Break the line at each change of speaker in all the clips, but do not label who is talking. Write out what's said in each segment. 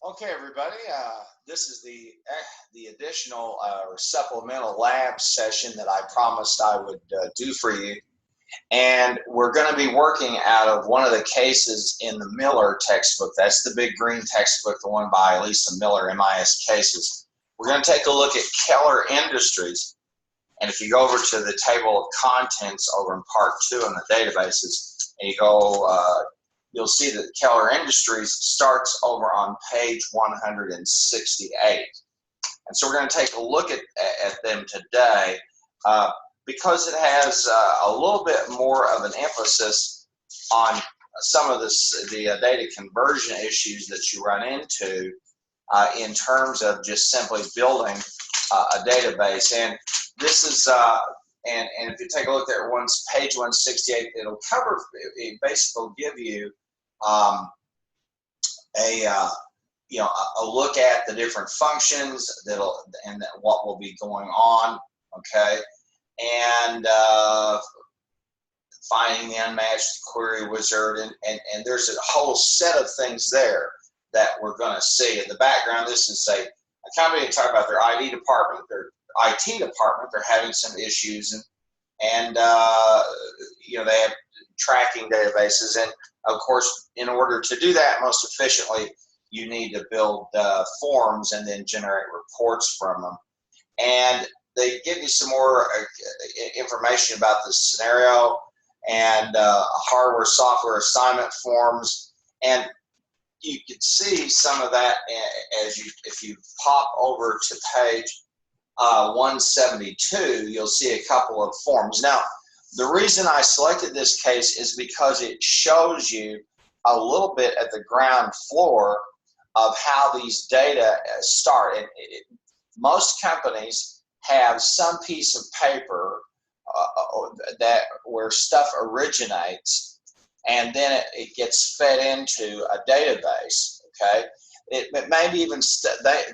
Okay, everybody. This is the additional or supplemental lab session that I promised I would do for you, and we're going to be working out of one of the cases in the Miller textbook. That's the big green textbook, the one by Lisa Miller, MIS cases. We're going to take a look at Keller Industries, and if you go over to the table of contents over in Part 2 in the databases, and you go. You'll see that Keller Industries starts over on page 168. And so we're going to take a look at them today because it has a little bit more of an emphasis on some of the data conversion issues that you run into in terms of just simply building a database. And this is and if you take a look at page 168, it'll cover, it basically will give you a look at the different functions and what will be going on, okay, and finding the unmatched query wizard, and there's a whole set of things there that we're going to see. In the background, this is a company to talk about their IT department. They're having some issues, and they have tracking databases, and of course, in order to do that most efficiently, you need to build forms and then generate reports from them. And they give you some more information about the scenario and hardware, software assignment forms. And you can see some of that if you pop over to page 172, you'll see a couple of forms. Now, the reason I selected this case is because it shows you a little bit at the ground floor of how these data start. And most companies have some piece of paper where stuff originates, and then it gets fed into a database. Okay, it may be even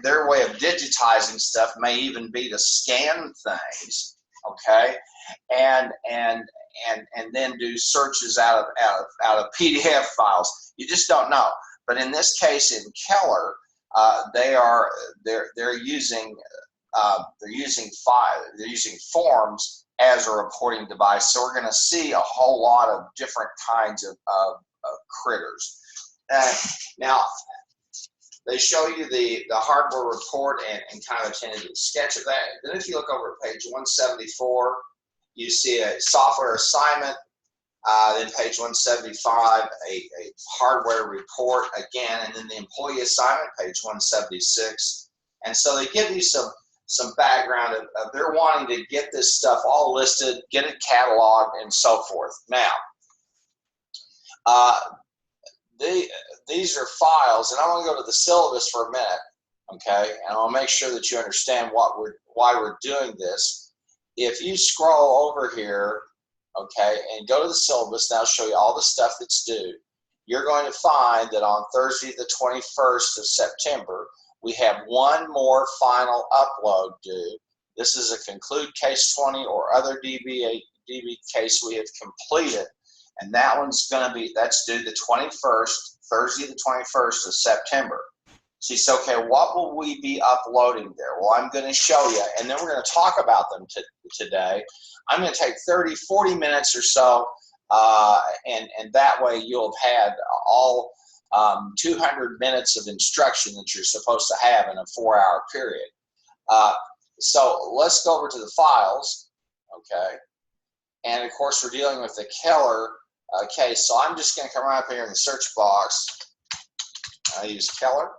their way of digitizing stuff may even be to scan things. Okay, and then do searches out of PDF files. You just don't know. But in this case, in Keller, they're using forms as a reporting device. So we're going to see a whole lot of different kinds of critters. Now, they show you the hardware report and kind of a tentative sketch of that. Then if you look over at page 174, you see a software assignment. Then page 175, a hardware report again, and then the employee assignment, page 176. And so they give you some background of they're wanting to get this stuff all listed, get it cataloged, and so forth. Now, these are files, and I want to go to the syllabus for a minute, okay? And I'll make sure that you understand why we're doing this. If you scroll over here, okay, and go to the syllabus, and I'll show you all the stuff that's due, you're going to find that on Thursday, the 21st of September, we have one more final upload due. This is a conclude case 20 or other DB case we have completed. And that one's going to be, that's due the 21st, Thursday the 21st of September. So you say, okay, what will we be uploading there? Well, I'm going to show you, and then we're going to talk about them today. I'm going to take 30, 40 minutes or so, and that way you'll have had all 200 minutes of instruction that you're supposed to have in a 4-hour period. So let's go over to the files, okay? And of course, we're dealing with the Keller case. So I'm just going to come right up here in the search box. I use Keller.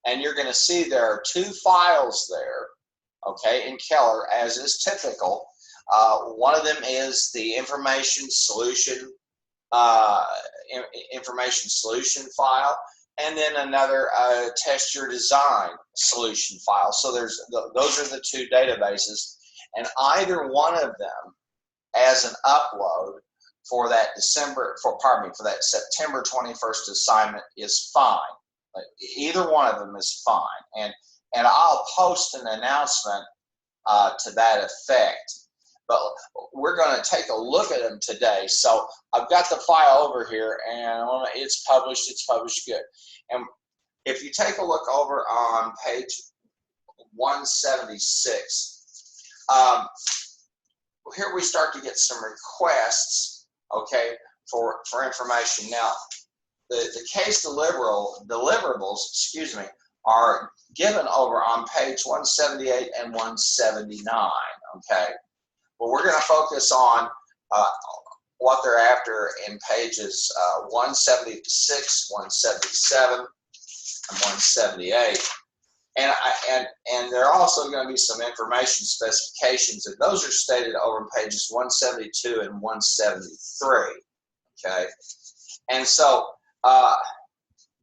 And you're going to see there are 2 files there, okay, in Keller, as is typical. One of them is the information solution file, and then another test your design solution file. So those are the 2 databases, and either one of them as an upload for that for that September 21st assignment is fine. Either one of them is fine, and I'll post an announcement to that effect. But we're going to take a look at them today. So I've got the file over here, and it's published good. And if you take a look over on page 176, here we start to get some requests, okay, for information. Now, the case deliverables, excuse me, are given over on page 178 and 179, okay? But we're going to focus on what they're after in pages 176, 177, and 178. And there are also going to be some information specifications, and those are stated over in pages 172 and 173, okay? And so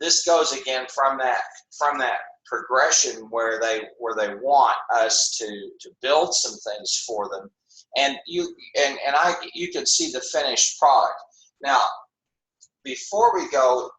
this goes again from that progression where they want us to build some things for them, and you can see the finished product. Now, before we go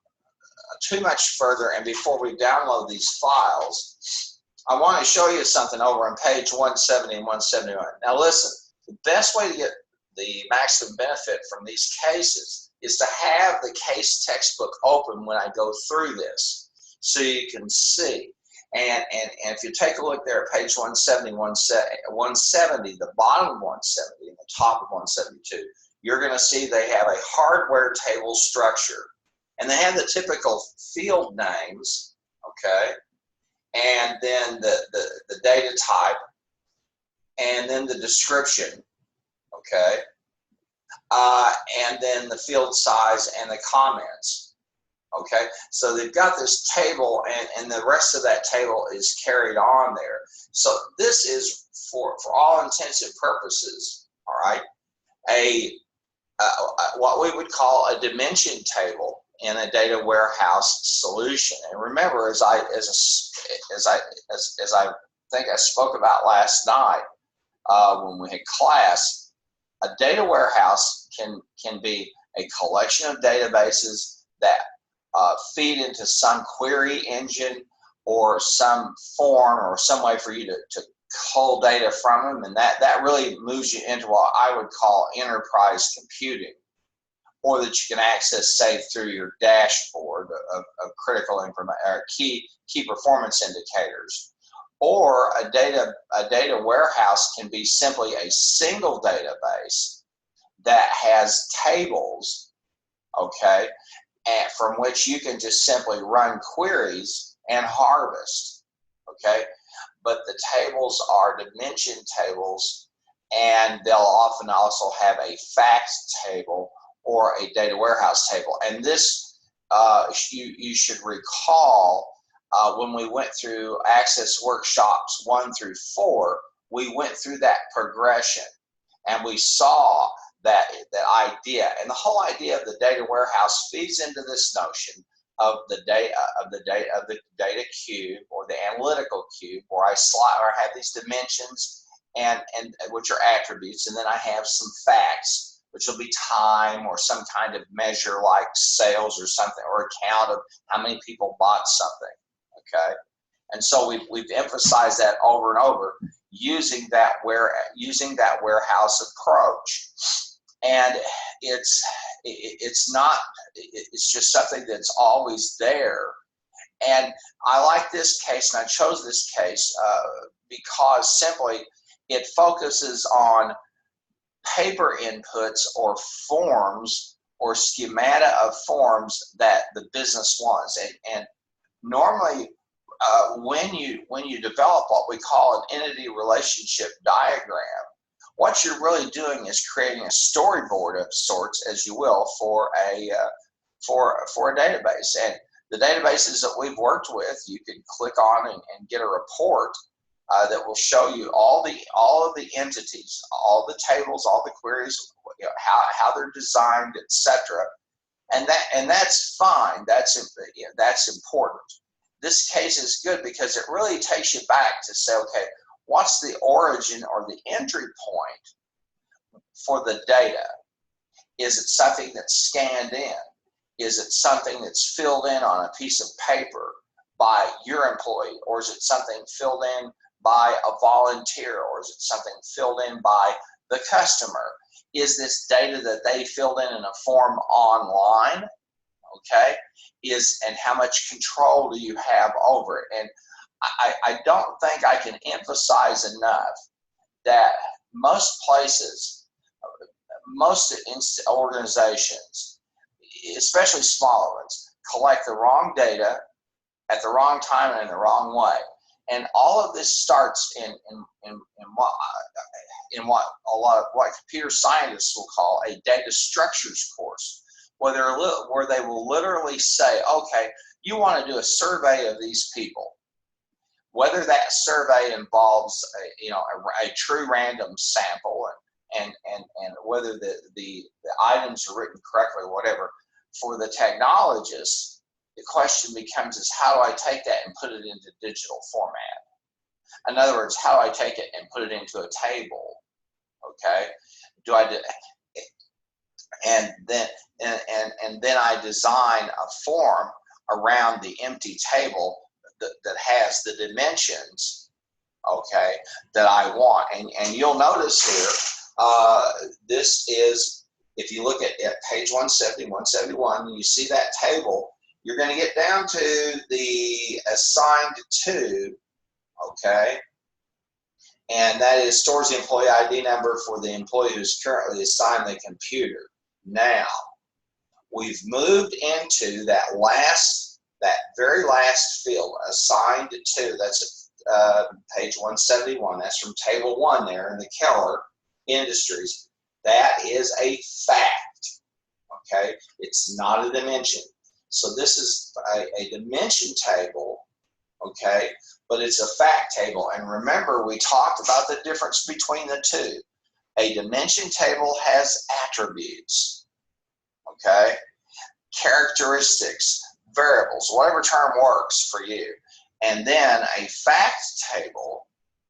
too much further and before we download these files, I want to show you something over on page 170 and 171. Now listen, the best way to get the maximum benefit from these cases is to have the case textbook open when I go through this so you can see. And if you take a look there at page 170, 170, the bottom of 170 and the top of 172, you're going to see they have a hardware table structure. And they have the typical field names, okay, and then the data type, and then the description, okay, and then the field size and the comments, okay. So they've got this table, and the rest of that table is carried on there. So this is, for all intents and purposes, all right, what we would call a dimension table in a data warehouse solution. And remember, as I think I spoke about last night when we had class, a data warehouse can be a collection of databases that feed into some query engine or some form or some way for you to cull data from them, and that really moves you into what I would call enterprise computing, or that you can access, say, through your dashboard of critical information or key performance indicators. Or a data warehouse can be simply a single database that has tables, okay, and from which you can just simply run queries and harvest, okay. But the tables are dimension tables, and they'll often also have a fact table or a data warehouse table. And this, you should recall, when we went through Access Workshops 1 through 4, we went through that progression, and we saw that idea. And the whole idea of the data warehouse feeds into this notion of the data cube or the analytical cube, where I have these dimensions and which are attributes, and then I have some facts, which will be time or some kind of measure like sales or something, or account of how many people bought something, okay? And so we've emphasized that over and over, using that warehouse approach. And it's just something that's always there. And I like this case, and I chose this case because simply it focuses on paper inputs or forms or schemata of forms that the business wants. And normally when you develop what we call an entity relationship diagram, what you're really doing is creating a storyboard of sorts, as you will, for a database. And the databases that we've worked with, you can click on and get a report that will show you all of the entities, all the tables, all the queries, how they're designed, etc. And that's fine. That's important. This case is good because it really takes you back to say, okay, what's the origin or the entry point for the data? Is it something that's scanned in? Is it something that's filled in on a piece of paper by your employee? Or is it something filled in by a volunteer? Or is it something filled in by the customer? Is this data that they filled in a form online? okay, and how much control do you have over it. And I don't think I can emphasize enough that most places, most organizations, especially smaller ones, collect the wrong data at the wrong time and in the wrong way. And all of this starts in what computer scientists will call a data structures course, where they will literally say, okay, you want to do a survey of these people. Whether that survey involves a true random sample and whether the items are written correctly or whatever, for the technologists, the question becomes is how do I take that and put it into digital format? In other words, how do I take it and put it into a table? Okay, and then I design a form around the empty table that has the dimensions, okay, that I want. And you'll notice here, this is, if you look at page 170, 171, you see that table, you're going to get down to the assigned to, okay, and that is stores the employee ID number for the employee who's currently assigned the computer. Now, we've moved into that very last field, assigned to, that's page 171, that's from table 1 there in the Keller Industries. That is a fact, okay? It's not a dimension. So this is a dimension table, okay? But it's a fact table. And remember, we talked about the difference between the two. A dimension table has attributes, okay? Characteristics, variables, whatever term works for you. And then a fact table,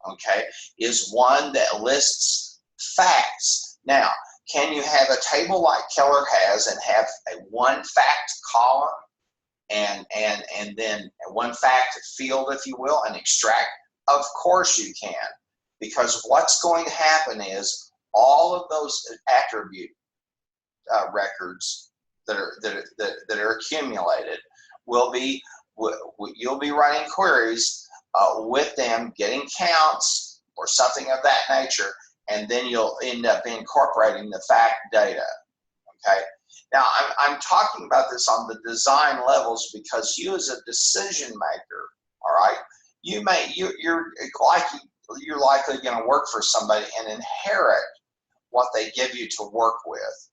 okay, is one that lists facts. Now, can you have a table like Keller has and have a one fact column and then one fact field, if you will, and extract? Of course you can, because what's going to happen is all of those attribute records that are accumulated will be, you'll be running queries with them, getting counts or something of that nature, and then you'll end up incorporating the fact data, okay? Now, I'm talking about this on the design levels because you as a decision maker, all right, you're likely going to work for somebody and inherit what they give you to work with.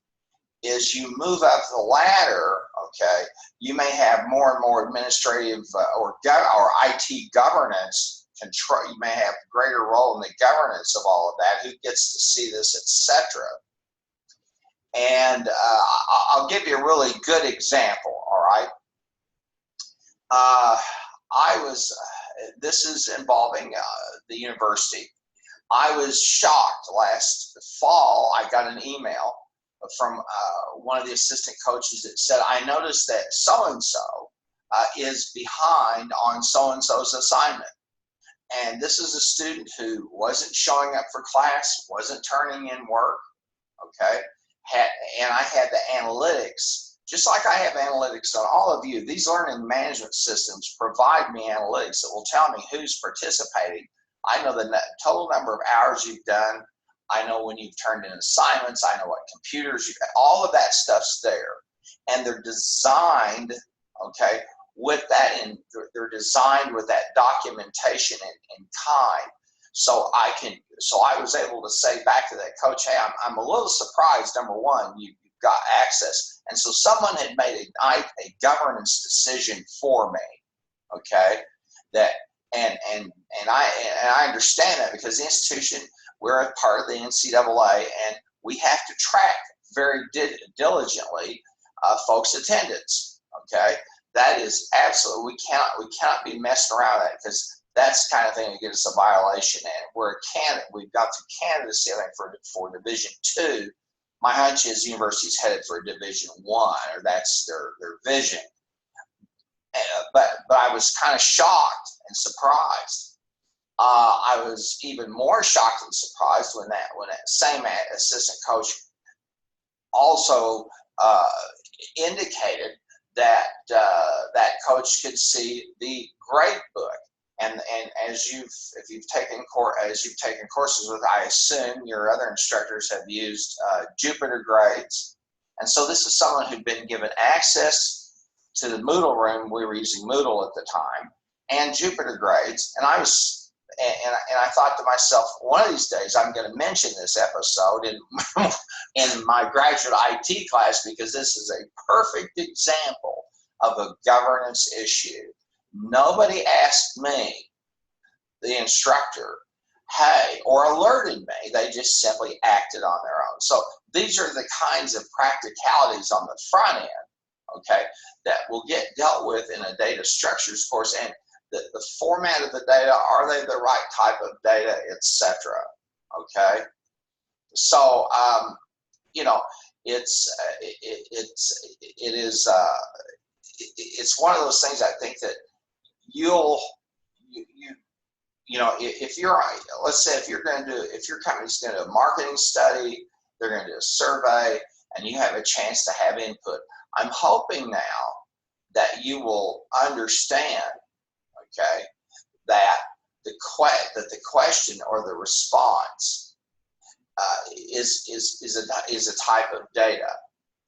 As you move up the ladder, okay, you may have more and more administrative or IT governance control. You may have a greater role in the governance of all of that, who gets to see this, etc. And I'll give you a really good example, all right? This is involving the university. I was shocked last fall. I got an email from one of the assistant coaches that said, I noticed that so-and-so is behind on so-and-so's assignment. And this is a student who wasn't showing up for class, wasn't turning in work, okay? And I had the analytics, just like I have analytics on all of you. These learning management systems provide me analytics that will tell me who's participating. I know the total number of hours you've done. I know when you've turned in assignments. I know what computers you've got. All of that stuff's there. And they're designed, okay, with that, and they're designed with that documentation in kind. So I was able to say back to that coach, hey, I'm a little surprised, number one, you've got access. And so someone had made a governance decision for me, okay, that, and I understand that because the institution, we're a part of the NCAA, and we have to track very diligently folks' attendance, okay? That is absolutely, we cannot be messing around with that, because that's the kind of thing that gives us a violation. And we're a candidate, we've got the candidacy, I think, for Division II. My hunch is the university's headed for Division I, or that's their vision. But I was kind of shocked and surprised. I was even more shocked and surprised when that same assistant coach also indicated that coach could see the grade book. And if you've taken courses with, I assume your other instructors have used Jupyter grades. And so this is someone who'd been given access to the Moodle room. We were using Moodle at the time, and Jupyter grades. And I thought to myself, one of these days I'm going to mention this episode in my graduate IT class, because this is a perfect example of a governance issue. Nobody asked me, the instructor, hey, or alerted me. They just simply acted on their own. So these are the kinds of practicalities on the front end, okay, that will get dealt with in a data structures course. And the format of the data, are they the right type of data, etc. Okay, so you know, it's one of those things. I think that you know, if you're, let's say if your company's going to do a marketing study, they're going to do a survey, and you have a chance to have input. I'm hoping now that you will understand, okay, that the question or the response is a type of data.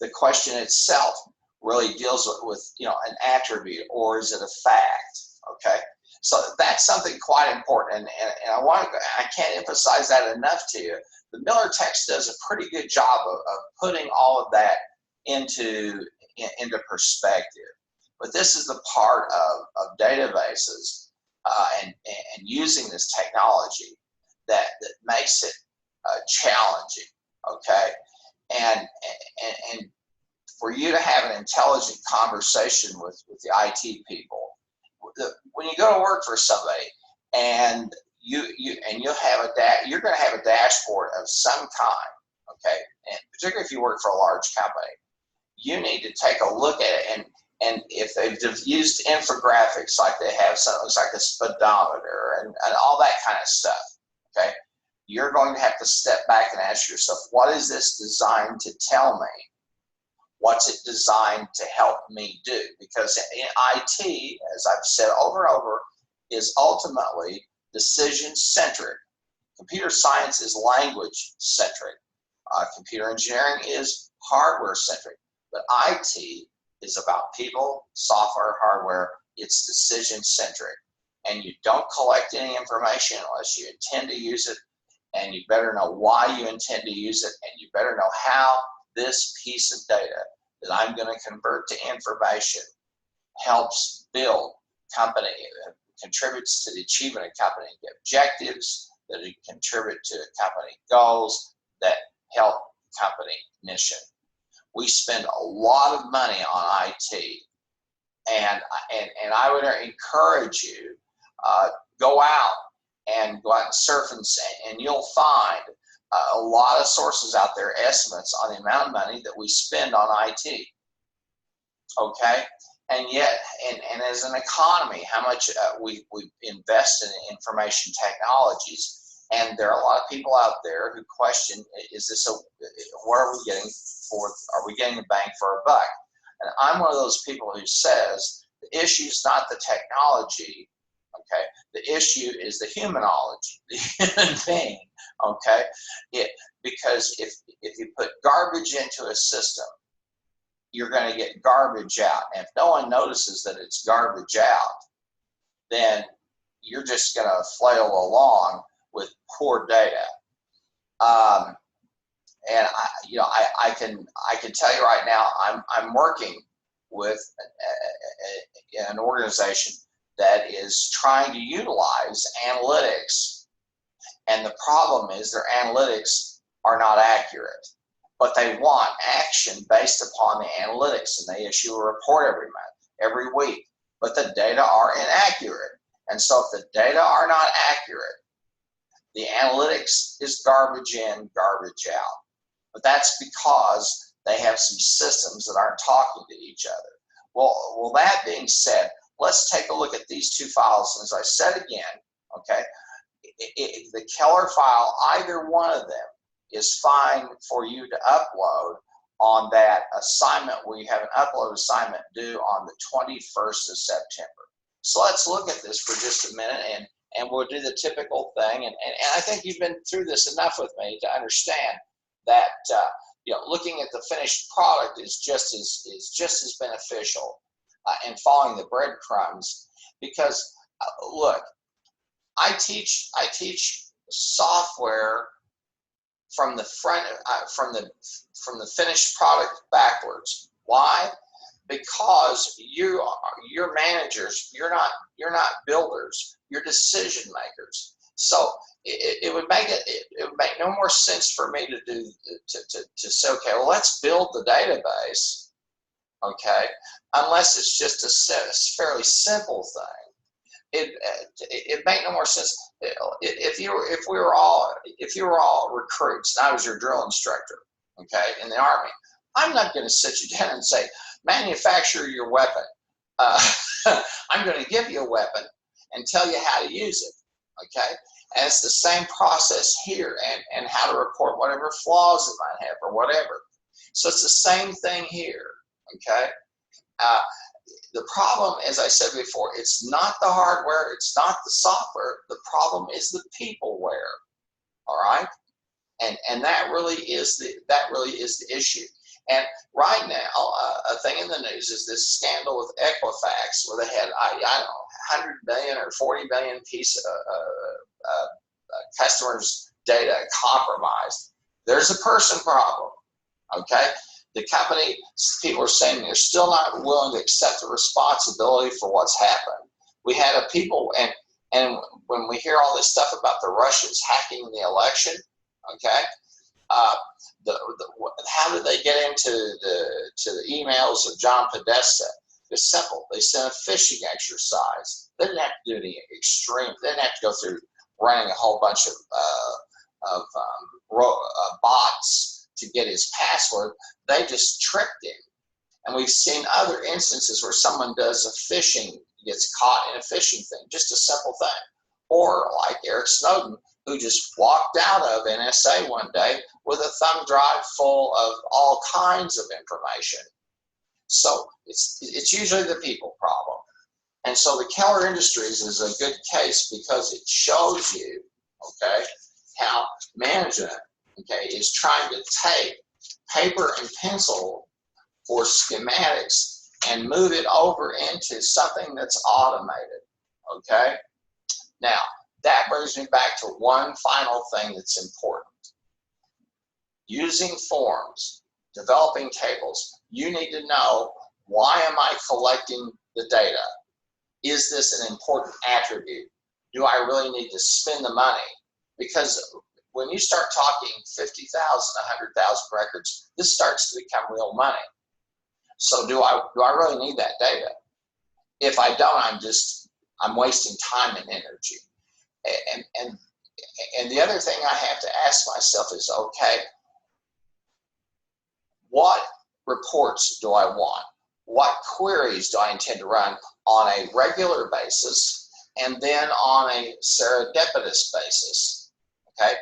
The question itself really deals with you know, an attribute, or is it a fact? Okay, so that's something quite important, and I can't emphasize that enough to you. The Miller text does a pretty good job of putting all of that into perspective. But this is the part of databases and using this technology that makes it challenging. Okay, and for you to have an intelligent conversation with the IT people, when you go to work for somebody, and you're going to have a dashboard of some kind, okay, and particularly if you work for a large company, you need to take a look at it, and if they've used infographics, like they have something that looks like a speedometer and all that kind of stuff, okay, you're going to have to step back and ask yourself, what is this designed to tell me? What's it designed to help me do? Because in IT, as I've said over and over, is ultimately decision-centric. Computer science is language-centric. Computer engineering is hardware-centric. But IT is about people, software, hardware. It's decision-centric. And you don't collect any information unless you intend to use it, and you better know why you intend to use it, and you better know how this piece of data that I'm going to convert to information helps build company, contributes to the achievement of company objectives, that it contribute to company goals, that help company mission. We spend a lot of money on IT, and I would encourage you, go out and surf, and you'll find a lot of sources out there, estimates on the amount of money that we spend on IT. Okay, and yet, and as an economy, how much we invest in information technologies. And there are a lot of people out there who question: is this what are we getting for? Are we getting a bang for our buck? And I'm one of those people who says the issue is not the technology. Okay, the issue is the humanology, the human being. Okay, because if you put garbage into a system, you're going to get garbage out. And if no one notices that it's garbage out, then you're just going to flail along with poor data. And I can tell you right now, I'm working with an organization that is trying to utilize analytics, and the problem is their analytics are not accurate, but they want action based upon the analytics, and they issue a report every week, but the data are inaccurate. And so if the data are not accurate, the analytics is garbage in, garbage out. But that's because they have some systems that aren't talking to each other. Well, that being said, let's take a look at these two files. And as I said again, okay, the Keller file, either one of them is fine for you to upload on that assignment. We have an upload assignment due on the 21st of September. So let's look at this for just a minute, and we'll do the typical thing. And I think you've been through this enough with me to understand that looking at the finished product is just as beneficial, and following the breadcrumbs, because look, I teach software from the front, from the finished product backwards. Why? Because you're managers. You're not builders. You're decision makers. So it would make no more sense for me to say, okay, well, let's build the database, okay, unless it's just a fairly simple thing. It made no more sense. If you were all recruits and I was your drill instructor, okay, in the Army, I'm not going to sit you down and say, manufacture your weapon. I'm going to give you a weapon and tell you how to use it, okay? And it's the same process here, and how to report whatever flaws it might have or whatever. So it's the same thing here, okay? The problem, as I said before, it's not the hardware, it's not the software. The problem is the peopleware, all right? And that really is the issue. And right now, a thing in the news is this scandal with Equifax, where they had, I don't know, 100 billion or 40 billion piece customers' data compromised. There's a person problem, okay? The company, people are saying they're still not willing to accept the responsibility for what's happened. We had a people, and when we hear all this stuff about the Russians hacking the election, okay, how did they get into the emails of John Podesta? It's simple. They sent a phishing exercise. They didn't have to do any extreme. They didn't have to go through running a whole bunch of bots to get his password. They just tricked him. And we've seen other instances where someone does a phishing, gets caught in a phishing thing, just a simple thing. Or like Eric Snowden, who just walked out of NSA one day with a thumb drive full of all kinds of information. So it's usually the people problem. And so the Keller Industries is a good case because it shows you, okay, how management, okay, is trying to take paper and pencil for schematics and move it over into something that's automated, okay? Now, that brings me back to one final thing that's important. Using forms, developing tables, you need to know, why am I collecting the data? Is this an important attribute? Do I really need to spend the money? Because when you start talking 50,000, 100,000 records, this starts to become real money. So do I really need that data? If I don't, I'm wasting time and energy. And the other thing I have to ask myself is, okay, what reports do I want? What queries do I intend to run on a regular basis and then on a serendipitous basis, okay?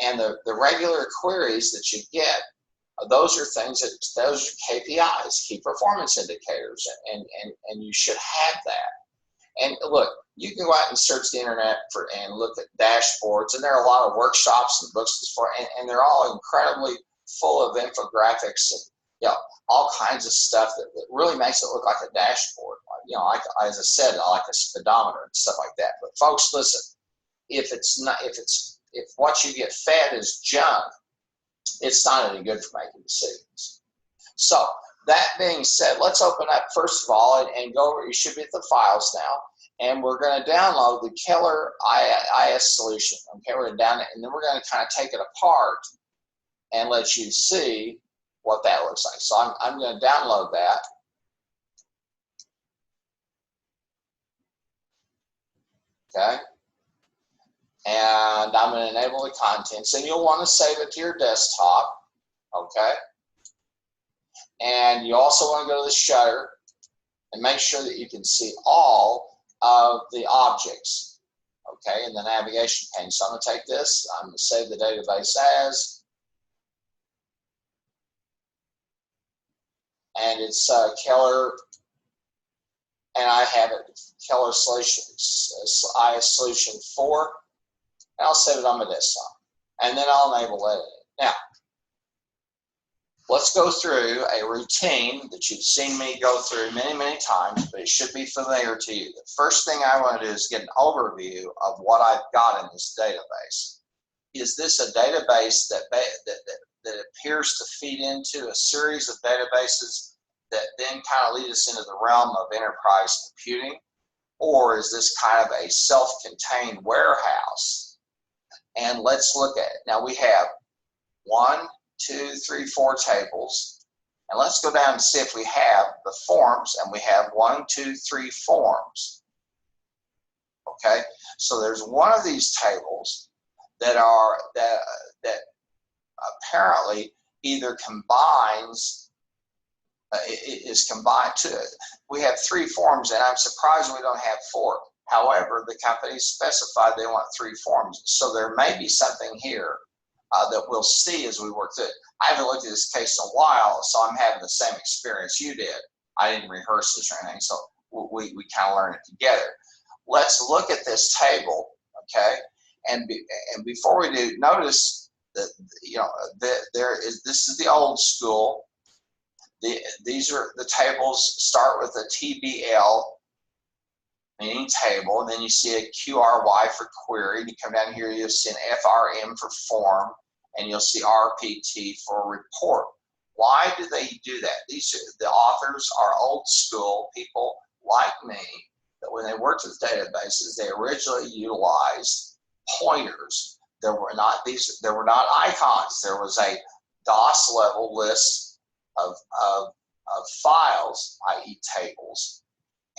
And the regular queries that you get, those are those are KPIs, key performance indicators, and you should have that. And look, you can go out and search the internet and look at dashboards, and there are a lot of workshops and books and they're all incredibly full of infographics and all kinds of stuff that really makes it look like a dashboard. Like, as I said, like a speedometer and stuff like that. But folks, listen, if what you get fed is junk, it's not any good for making decisions. So that being said, let's open up first of all and go over. You should be at the files now, and we're going to download the Keller CIS solution. Okay, we're going to download it, and then we're going to kind of take it apart and let you see what that looks like. So I'm going to download that. Okay. And I'm going to enable the contents, and you'll want to save it to your desktop. Okay. And you also want to go to the shutter and make sure that you can see all of the objects, okay, in the navigation pane. So I'm going to take this, I'm going to save the database as, and it's Keller, and I have it Keller solution CIS solution 4, and I'll save it on my desktop, and then I'll enable editing. Now, let's go through a routine that you've seen me go through many, many times, but it should be familiar to you. The first thing I want to do is get an overview of what I've got in this database. Is this a database that appears to feed into a series of databases that then kind of lead us into the realm of enterprise computing? Or is this kind of a self-contained warehouse? And let's look at it. Now we have 1, 2, 3, 4 tables. And let's go down and see if we have the forms, and we have 1, 2, 3 forms. Okay, so there's one of these tables that apparently either combines, is combined to it. We have 3 forms, and I'm surprised we don't have 4. However, the company specified they want 3 forms, so there may be something here that we'll see as we work through it. I haven't looked at this case in a while, so I'm having the same experience you did. I didn't rehearse this or anything, so we kind of learn it together. Let's look at this table, okay? And before we do, notice that this is the old school. These are the tables. Start with a TBL, meaning table, and then you see a QRY for query. You come down here, you'll see an FRM for form, and you'll see RPT for report. Why do they do that? The authors are old school people like me, that when they worked with databases, they originally utilized pointers. There were not icons. There was a DOS level list of files, i.e. tables.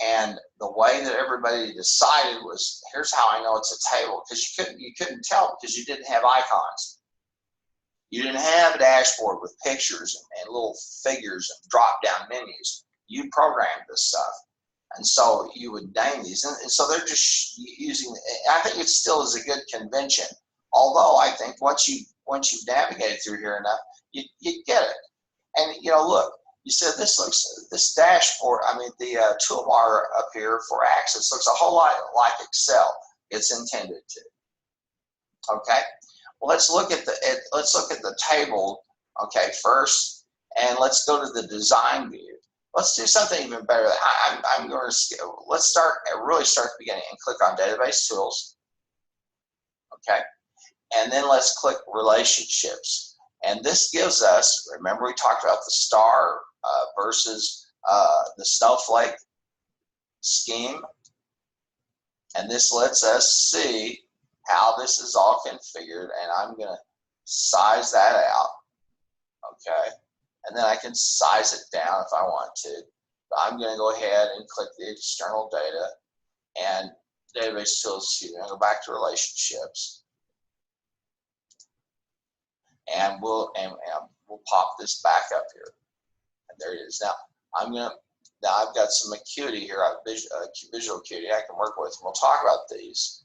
And the way that everybody decided was, here's how I know it's a table, because you couldn't tell because you didn't have icons. You didn't have a dashboard with pictures and little figures and drop-down menus. You programmed this stuff. And so you would name these. And so they're just using, I think it still is a good convention. Although I think once you've navigated through here enough, you get it. And look, you said this dashboard, the toolbar up here for Access looks a whole lot like Excel. It's intended to. Okay. Well, let's look at the table, okay, first, and let's go to the design view. Let's do something even better. I'm going to let's really start at the beginning and click on Database Tools. Okay, and then let's click Relationships. And this gives us, remember we talked about the star versus the snowflake scheme, and this lets us see how this is all configured. And I'm going to size that out. Okay. And then I can size it down if I want to. But I'm going to go ahead and click the external data and Database Tools. I'm going to go back to Relationships, and we'll pop this back up here. And there it is. Now I've got some acuity here, visual acuity I can work with. And we'll talk about these.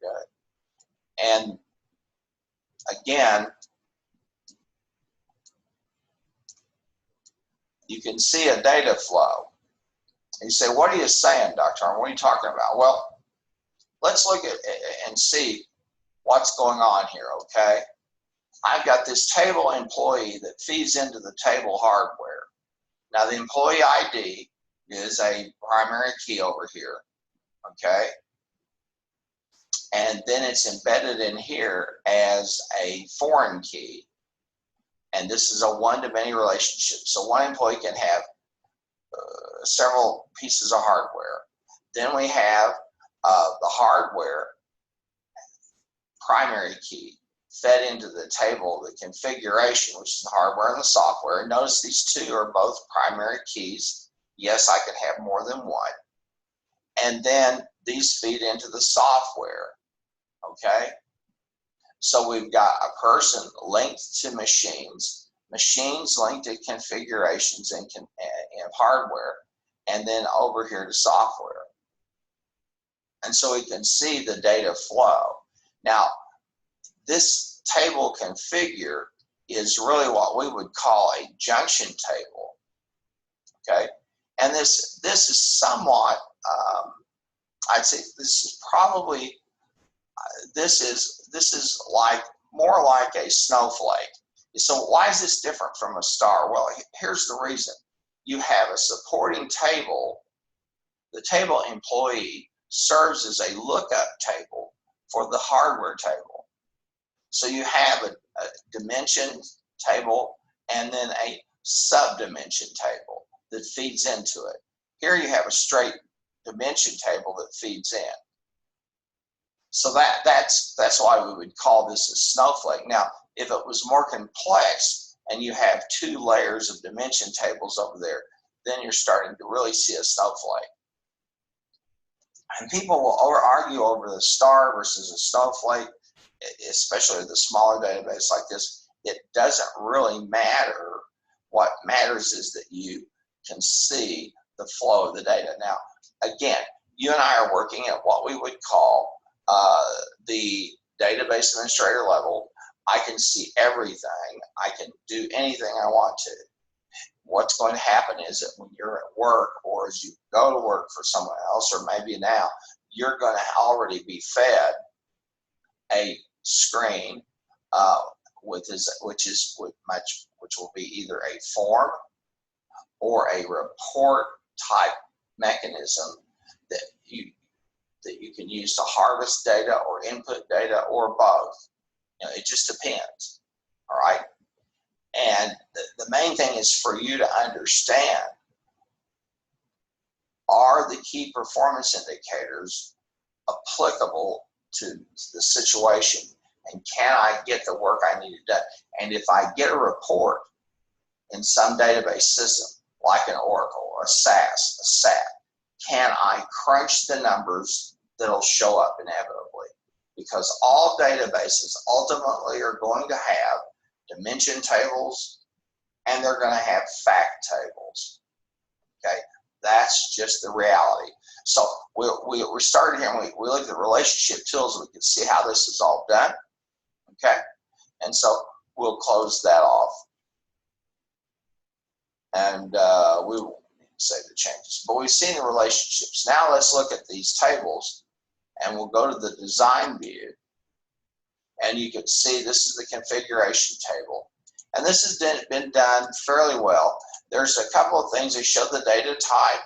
Okay. And again, you can see a data flow. And you say, what are you saying, Dr. Arnold? What are you talking about? Well, let's look at and see what's going on here, okay? I've got this table employee that feeds into the table hardware. Now, the employee ID is a primary key over here, okay? And then it's embedded in here as a foreign key. And this is a one-to-many relationship. So one employee can have several pieces of hardware. Then we have the hardware primary key fed into the table, the configuration, which is the hardware and the software. Notice these two are both primary keys. Yes, I could have more than one. And then these feed into the software, okay? So we've got a person linked to machines, machines linked to configurations and hardware, and then over here to software. And so we can see the data flow. Now, this table configure is really what we would call a junction table. okay? And this is somewhat, I'd say this is probably, this is like, more like a snowflake. So why is this different from a star? Well, here's the reason. You have a supporting table. The table employee serves as a lookup table for the hardware table. So you have a dimension table and then a subdimension table that feeds into it. Here you have a straight dimension table that feeds in. So that's why we would call this a snowflake. Now, if it was more complex and you have 2 layers of dimension tables over there, then you're starting to really see a snowflake. And people will argue over the star versus a snowflake, especially with a smaller database like this. It doesn't really matter. What matters is that you can see the flow of the data. Now, again, you and I are working at what we would call the database administrator level. I can see everything. I can do anything I want to. What's going to happen is that when you're at work, or as you go to work for someone else, or maybe now, you're going to already be fed a screen which will be either a form or a report type mechanism that you can use to harvest data or input data or both. It just depends. All right. And the main thing is for you to understand, are the key performance indicators applicable to the situation? And can I get the work I need done? And if I get a report in some database system, like an Oracle, or a SAS, a SAP, can I crunch the numbers that'll show up inevitably? Because all databases ultimately are going to have dimension tables, and they're going to have fact tables. Okay, that's just the reality. So we started here, and we looked at relationship tools, and we can see how this is all done. Okay, and so we'll close that off, and we will save the changes. But we've seen the relationships. Now let's look at these tables, and we'll go to the design view. And you can see this is the configuration table. And this has been done fairly well. There's a couple of things. They show the data type.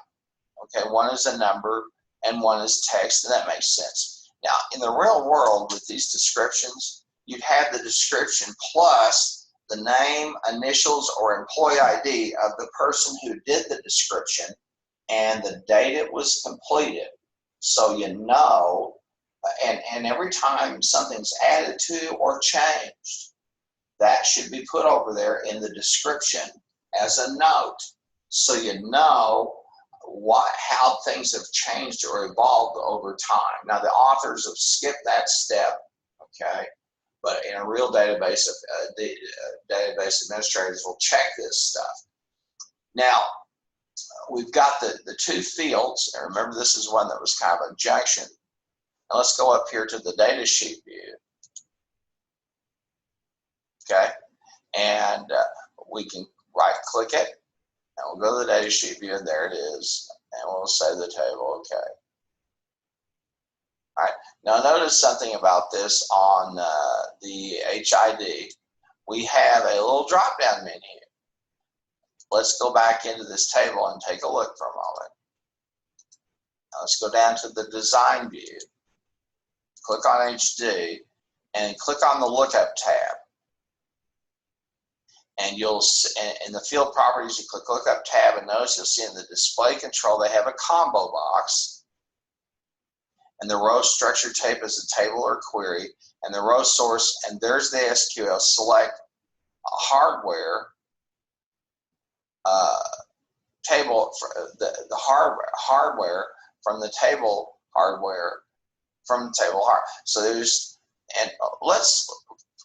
Okay, one is a number and one is text, and that makes sense. Now, in the real world with these descriptions, you'd have the description plus the name, initials, or employee ID of the person who did the description and the date it was completed. So you know, and every time something's added to or changed, that should be put over there in the description as a note, so you know how things have changed or evolved over time. Now, the authors have skipped that step, okay, but in a real database, database administrators will check this stuff. Now, we've got the 2 fields, and remember this is one that was kind of a junction. Now let's go up here to the data sheet view. Okay, and we can right click it, and we'll go to the data sheet view, and there it is, and we'll save the table. Okay. All right, now notice something about this on the HID. We have a little drop down menu. Let's go back into this table and take a look for a moment. Now let's go down to the design view. Click on HD and click on the lookup tab. And you'll in the field properties, you click lookup tab, and notice you'll see in the display control they have a combo box. And the row structure type is a table or query, and the row source, and there's the SQL. Select hardware table for the hardware from the table hardware. So there's, and let's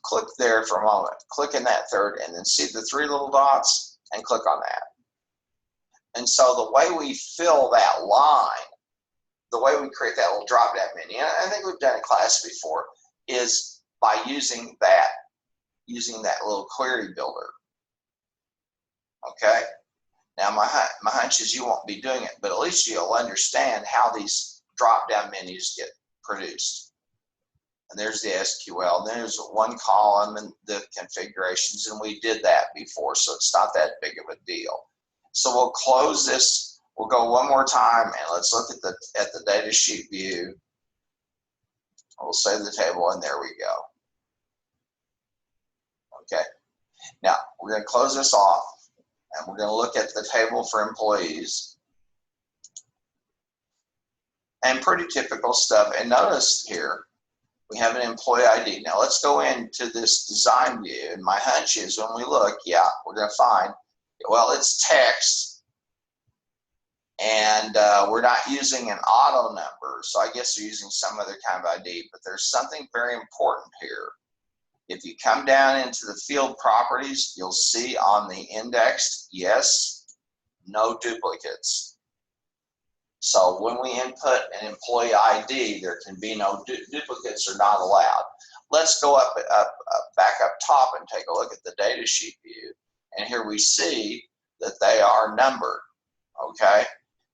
click there for a moment. Click in that third, and then see the 3 little dots, and click on that. And so the way we fill that line, the way we create that little drop-down menu, and I think we've done in class before, is by using that little query builder. Okay. Now, my hunch is you won't be doing it, but at least you'll understand how these drop-down menus get produced. And there's the SQL. There's one column and the configurations, and we did that before, so it's not that big of a deal. So we'll close this. We'll go one more time, and let's look at the data sheet view. We'll save the table, and there we go. Okay. Now we're going to close this off, and we're going to look at the table for employees. And pretty typical stuff. And notice here, we have an employee ID. Now let's go into this design view, and my hunch is when we look, yeah, we're going to find, well, it's text, and we're not using an auto number, so I guess we're using some other kind of ID, but there's something very important here. If you come down into the field properties, you'll see on the indexed, yes, no duplicates. So when we input an employee ID, there can be no duplicates are not allowed. Let's go back up top and take a look at the data sheet view. And here we see that they are numbered, okay?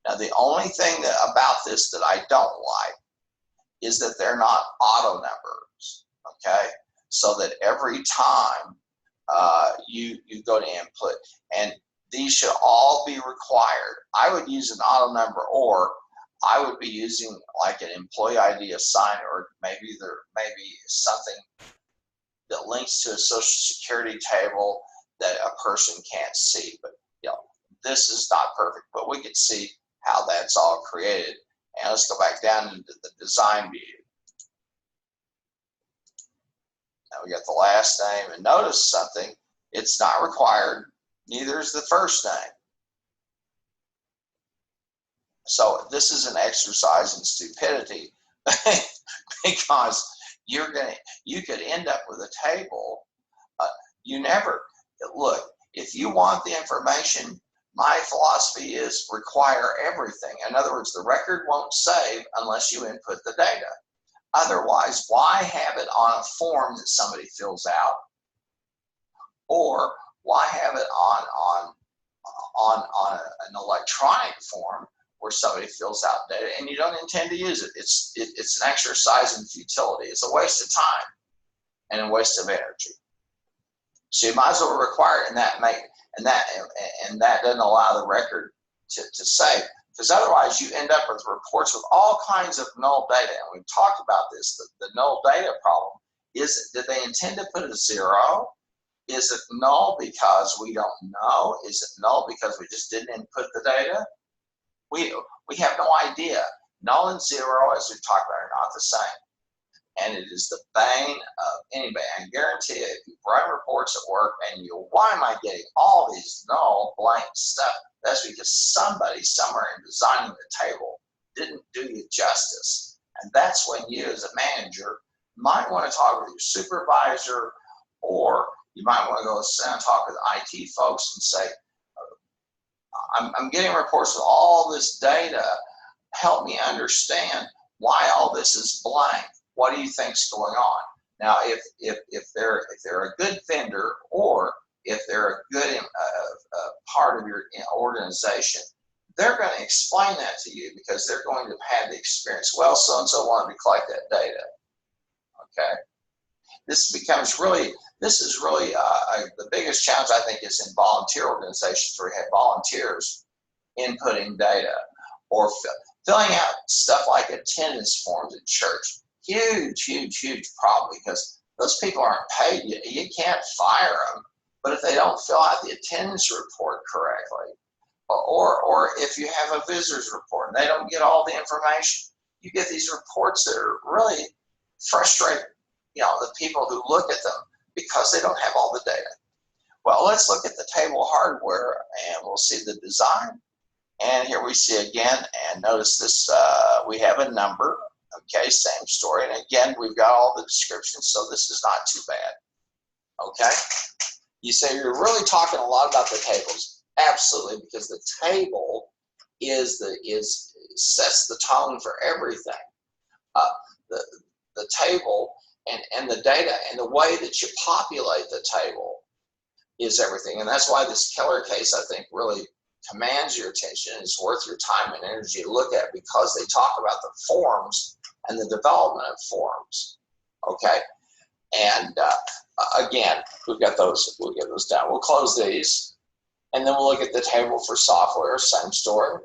Now the only thing about this that I don't like is that they're not auto numbers, okay? So that every time you go to input, and these should all be required. I would use an auto number, or I would be using like an employee ID assign, or maybe something that links to a social security table that a person can't see. But you know, this is not perfect, but we can see how that's all created. And let's go back down into the design view. Now we got the last name, and notice something, it's not required. Neither is the first name. So this is an exercise in stupidity because you could end up with a table. You never look. If you want the information, my philosophy is require everything. In other words, the record won't save unless you input the data. Otherwise, why have it on a form that somebody fills out, or why have it on an electronic form where somebody fills out data and you don't intend to use it? It's an exercise in futility. It's a waste of time and a waste of energy. So you might as well require it, and that doesn't allow the record to save, because otherwise you end up with reports with all kinds of null data. And we've talked about this. The null data problem is, did they intend to put a 0? Is it null because we don't know? Is it null because we just didn't input the data? We have no idea. Null and 0, as we've talked about, are not the same. And it is the bane of anybody. I guarantee you, if you run reports at work and why am I getting all these null blank stuff? That's because somebody somewhere in designing the table didn't do you justice. And that's when you, as a manager, might want to talk with your supervisor, or you might want to go sit and talk with IT folks and say, I'm getting reports with all this data. Help me understand why all this is blank. What do you think's going on? Now, if they're a good vendor, or if they're a good part of your organization, they're going to explain that to you because they're going to have the experience. Well, so and so wanted to collect that data. Okay. This is really the biggest challenge, I think, is in volunteer organizations where you have volunteers inputting data or filling out stuff like attendance forms at church. Huge problem, because those people aren't paid. You can't fire them, but if they don't fill out the attendance report correctly, or if you have a visitor's report and they don't get all the information, you get these reports that are really frustrating, the people who look at them, because they don't have all the data. Well, let's look at the table hardware, and we'll see the design. And here we see again, and notice this, we have a number. Okay, same story. And again, we've got all the descriptions, so this is not too bad. Okay? You say you're really talking a lot about the tables. Absolutely, because the table sets the tone for everything. The table and the data and the way that you populate the table is everything. And that's why this Keller case, I think, really commands your attention, it's worth your time and energy to look at, because they talk about the forms and the development of forms. Okay, and again, we've got those. We'll get those down. We'll close these, and then we'll look at the table for software. Same story.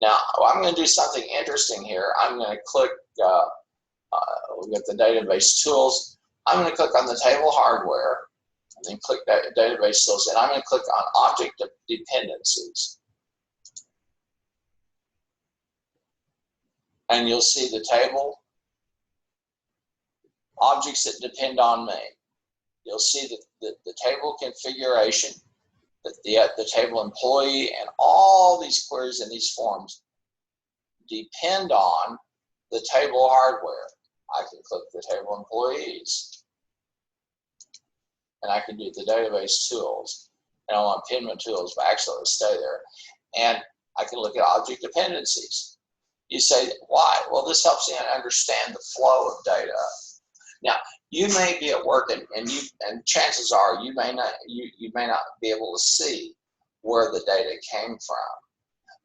Now I'm going to do something interesting here. I'm going to click. We'll get the database tools. I'm going to click on the table hardware, and then click that database tools, and I'm going to click on object dependencies. And you'll see the table objects that depend on me. You'll see the table configuration, the table employee, and all these queries and these forms depend on the table hardware. I can click the table employees, and I can do the database tools. And I want to pin my tools, but actually it'll stay there. And I can look at object dependencies. You say, why? Well, this helps you understand the flow of data. Now, you may be at work, and chances are you may not be able to see where the data came from.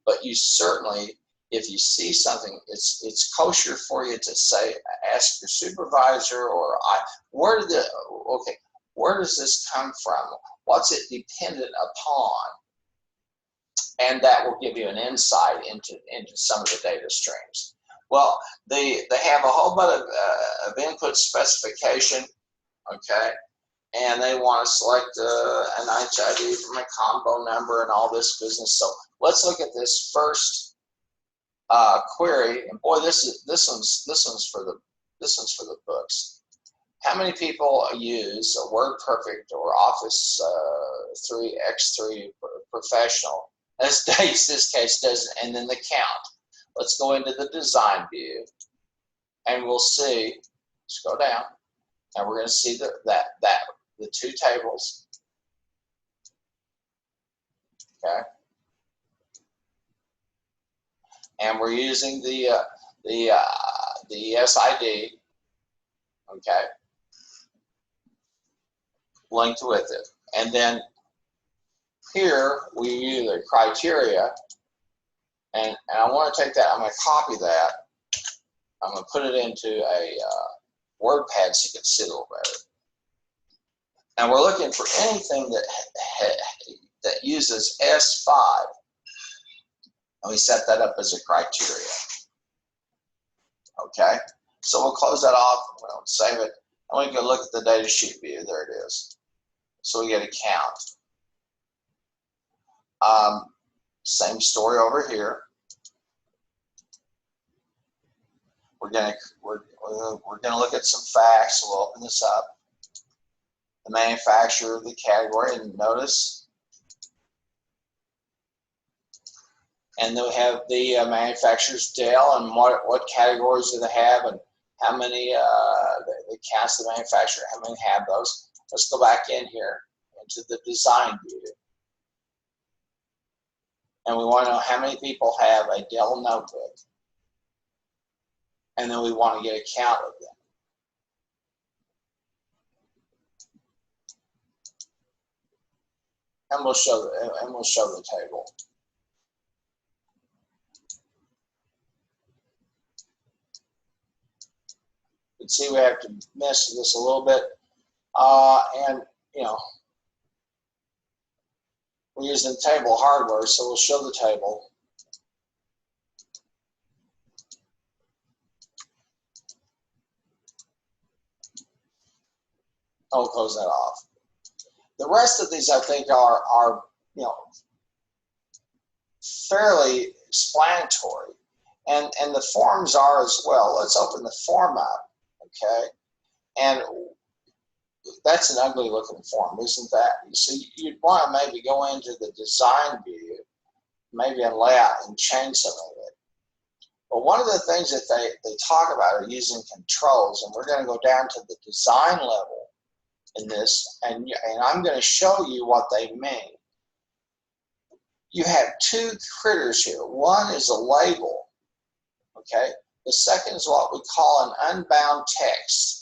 But you certainly, if you see something, it's kosher for you to say, ask your supervisor, or where does this come from? What's it dependent upon? And that will give you an insight into some of the data streams. Well, they have a whole bunch of input specification, okay, and they want to select an HID from a combo number and all this business. So let's look at this first query. And boy, this one's for the books. How many people use a WordPerfect or Office 3x3 Professional? This case doesn't, and then the count. Let's go into the design view, and we'll see. Let's go down, and we're going to see the two tables. Okay, and we're using the SID. Okay, linked with it, and then here we use the criteria. And I want to take that, I'm going to copy that. I'm going to put it into a WordPad so you can see it a little better. And we're looking for anything that uses S5. And we set that up as a criteria. Okay, so we'll close that off, we'll save it, and we can look at the data sheet view. There it is. So we get a count. Same story over here. We're gonna look at some facts. We'll open this up. The manufacturer, the category, and notice. And then we have the manufacturer's Dell, and what categories do they have, and how many the counts the manufacturer, how many have those. Let's go back in here into the design view. And we want to know how many people have a Dell notebook. And then we want to get a count of them. And we'll show the table. You can see we have to mess with this a little bit. And you know, we're using table hardware, so we'll show the table. I'll close that off. The rest of these, I think, are you know, fairly explanatory, and the forms are as well. Let's open the form up, okay? And that's an ugly looking form, isn't that? So you'd want to maybe go into the design view, maybe in layout, and change some of it. But one of the things that they talk about are using controls, and we're going to go down to the design level in this, and I'm going to show you what they mean. You have two critters here. One is a label, okay? The second is what we call an unbound text.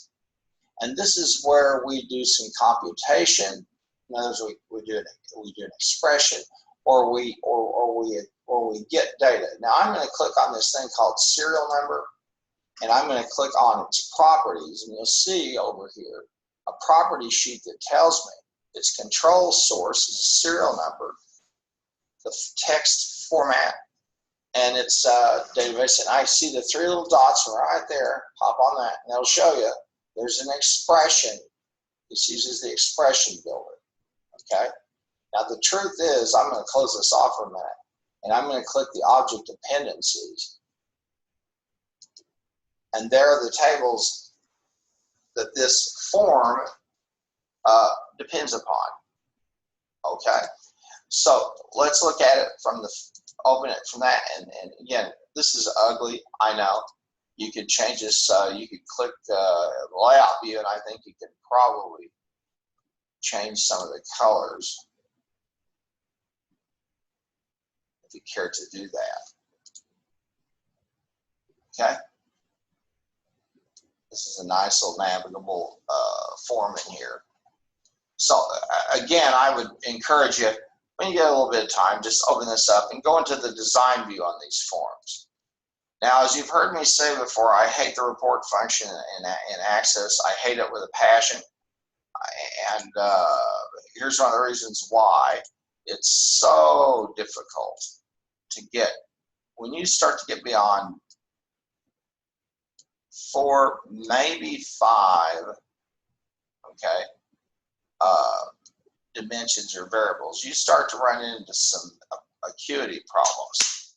And this is where we do some computation. In other words, we do an expression, or we get data. Now I'm going to click on this thing called serial number, and I'm going to click on its properties, and you'll see over here a property sheet that tells me its control source is a serial number, the text format, and its database. And I see the three little dots right there. Hop on that, and it'll show you there's an expression. This uses the expression builder. Okay. Now the truth is, I'm going to close this off for a minute, and I'm going to click the object dependencies, and there are the tables that this form depends upon. Okay. So let's look at it from the open it from that, and again, this is ugly. I know. You could change this. You could click layout view, and I think you could probably change some of the colors if you care to do that. Okay. This is a nice little navigable form in here. So again, I would encourage you, when you get a little bit of time, just open this up and go into the design view on these forms. Now, as you've heard me say before, I hate the report function in Access. I hate it with a passion. And here's one of the reasons why. It's so difficult to get. When you start to get beyond 4, maybe 5, okay, dimensions or variables, you start to run into some acuity problems,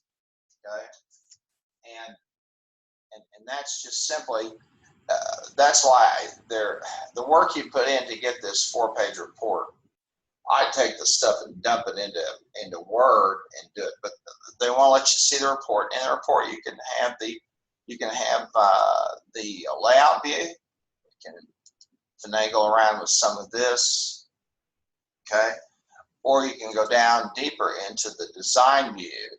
okay? And that's just simply, that's why the work you put in to get this 4-page report, I take the stuff and dump it into Word and do it, but they won't let you see the report. In the report, you can have the layout view. You can finagle around with some of this, okay? Or you can go down deeper into the design view,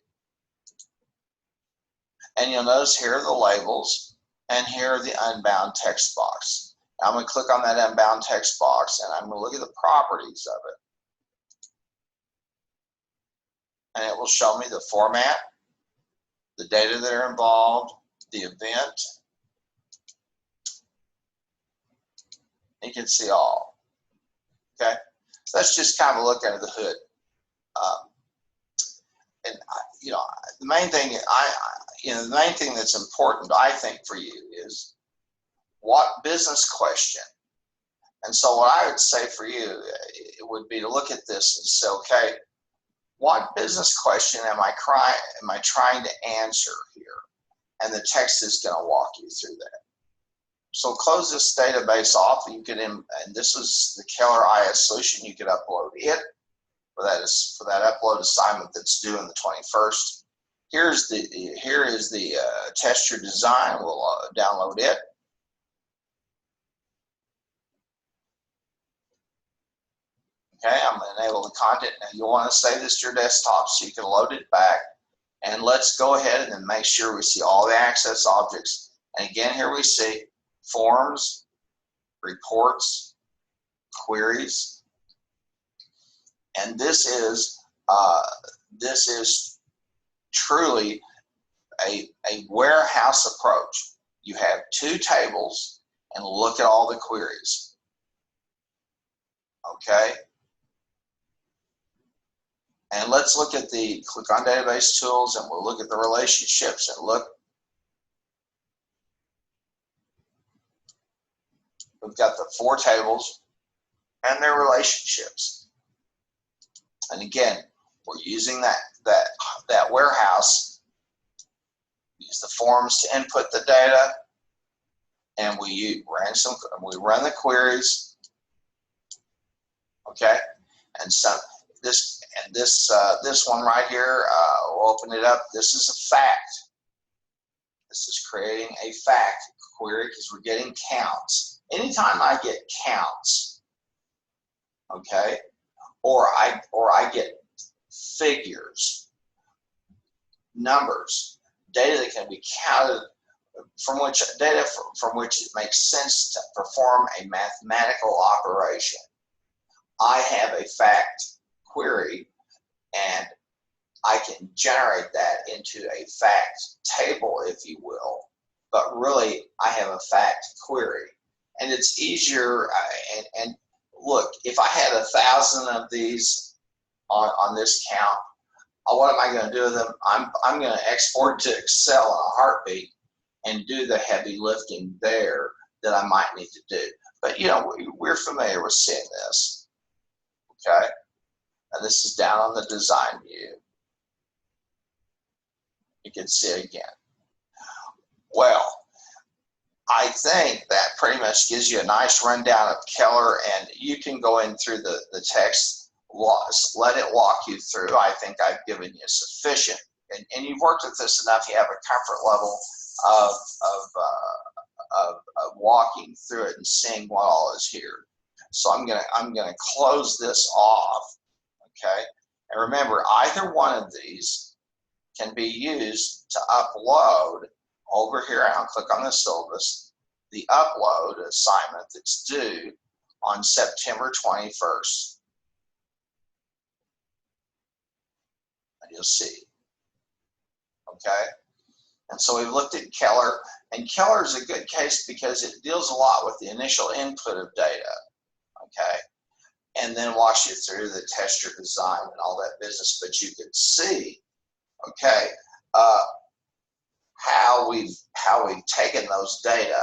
and you'll notice here are the labels, and here are the unbound text box. Now I'm going to click on that unbound text box, and I'm going to look at the properties of it. And it will show me the format, the data that are involved, the event. You can see all. Okay, so that's just kind of a look under the hood. And you know, the main thing the main thing that's important, I think, for you is what business question. And so what I would say for you, it would be to look at this and say, okay, what business question am I trying to answer here? And the text is going to walk you through that. So close this database off. You can, and this is the Keller IS solution. You could upload it for that upload assignment that's due on the 21st. Here is the test your design. We'll download it. Okay, I'm going to enable the content. Now you'll want to save this to your desktop so you can load it back. And let's go ahead and then make sure we see all the access objects. And again, here we see forms, reports, queries, and this is truly a warehouse approach. You have 2 tables and look at all the queries. Okay. And let's look at click on database tools, and we'll look at the relationships and look. We've got the 4 tables and their relationships. And again, we're using that warehouse. Use the forms to input the data, and we run the queries. Okay, and so this one right here, we'll open it up. This is a fact. This is creating a fact query because we're getting counts. Anytime I get counts, okay, or I get figures, numbers, data that can be counted, from which it makes sense to perform a mathematical operation. I have a fact query, and I can generate that into a fact table, if you will, but really I have a fact query. And it's easier, and look, if I had 1,000 of these on this count, what am I going to do with them? I'm going to export to Excel in a heartbeat and do the heavy lifting there that I might need to do. But you know, we're familiar with seeing this, okay? And this is down on the design view. You can see it again. Well, I think that pretty much gives you a nice rundown of Keller, and you can go in through the text, let it walk you through. I think I've given you sufficient, and you've worked with this enough, you have a comfort level of walking through it and seeing what all is here. So I'm gonna close this off, okay? And remember, either one of these can be used to upload over here. I'll click on the syllabus, the upload assignment that's due on September 21st. And you'll see, okay? And so we've looked at Keller, and Keller is a good case because it deals a lot with the initial input of data, okay? And then walks you through the test your design and all that business. But you can see, okay, how we've taken those data,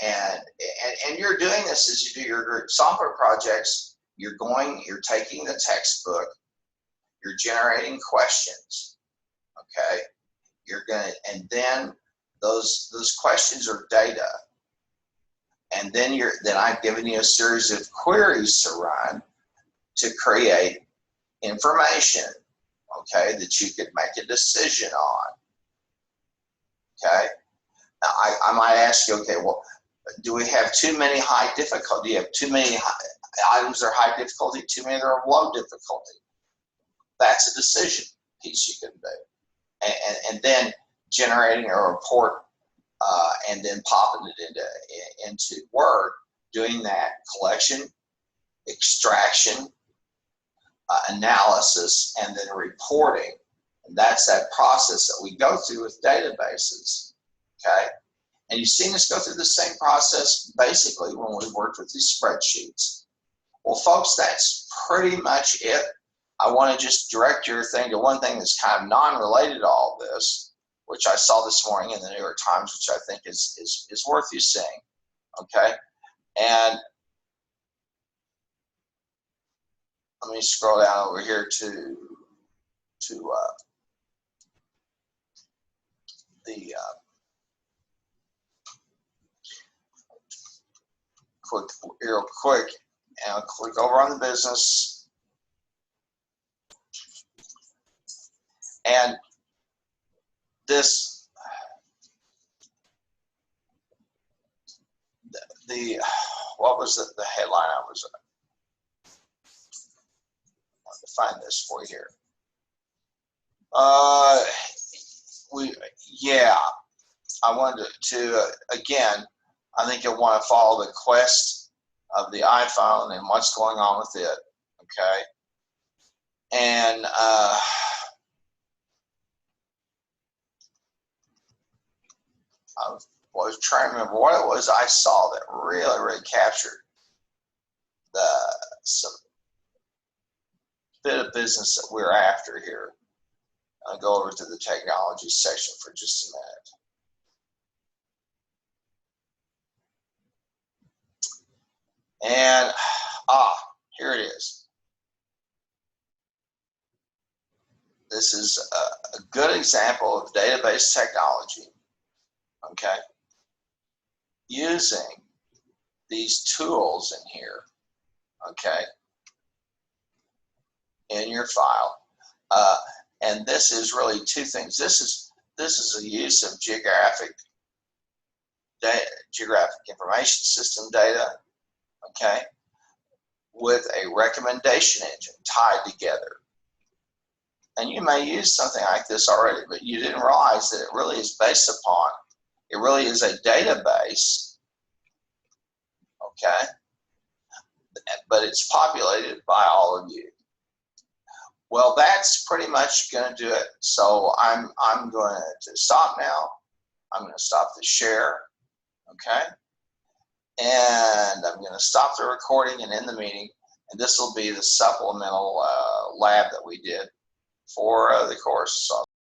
and you're doing this as you do your group software projects. You're taking the textbook, you're generating questions, okay? And then those questions are data, and then I've given you a series of queries to run to create information, okay, that you could make a decision on. Okay. Now I might ask you, okay, well, do we have too many high difficulty? Do you have too many items that are high difficulty, too many that are low difficulty? That's a decision piece you can do. And then generating a report and then popping it into Word, doing that collection, extraction, analysis, and then reporting. And that's that process that we go through with databases, okay? And you've seen us go through the same process basically when we worked with these spreadsheets. Well, folks, that's pretty much it. I want to just direct your thing to one thing that's kind of non-related to all this, which I saw this morning in the New York Times, which I think is worth you seeing, okay? And let me scroll down over here to the real quick, and I'll click over on the business. And this, what was the headline I was to find this for you here. I wanted to again, I think you'll want to follow the quest of the iPhone and what's going on with it, okay? And I was trying to remember what it was I saw that really captured some bit of business that we're after here. I'll go over to the technology section for just a minute. And here it is. This is a good example of database technology, okay? Using these tools in here, okay, in your file. And this is really two things. This is a use of geographic information system data, okay, with a recommendation engine tied together. And you may use something like this already, but you didn't realize that it really is based upon, it really is a database, okay, but it's populated by all of you. Well, that's pretty much going to do it. So I'm going to stop now. I'm going to stop the share, okay? And I'm going to stop the recording and end the meeting. And this will be the supplemental lab that we did for the course. So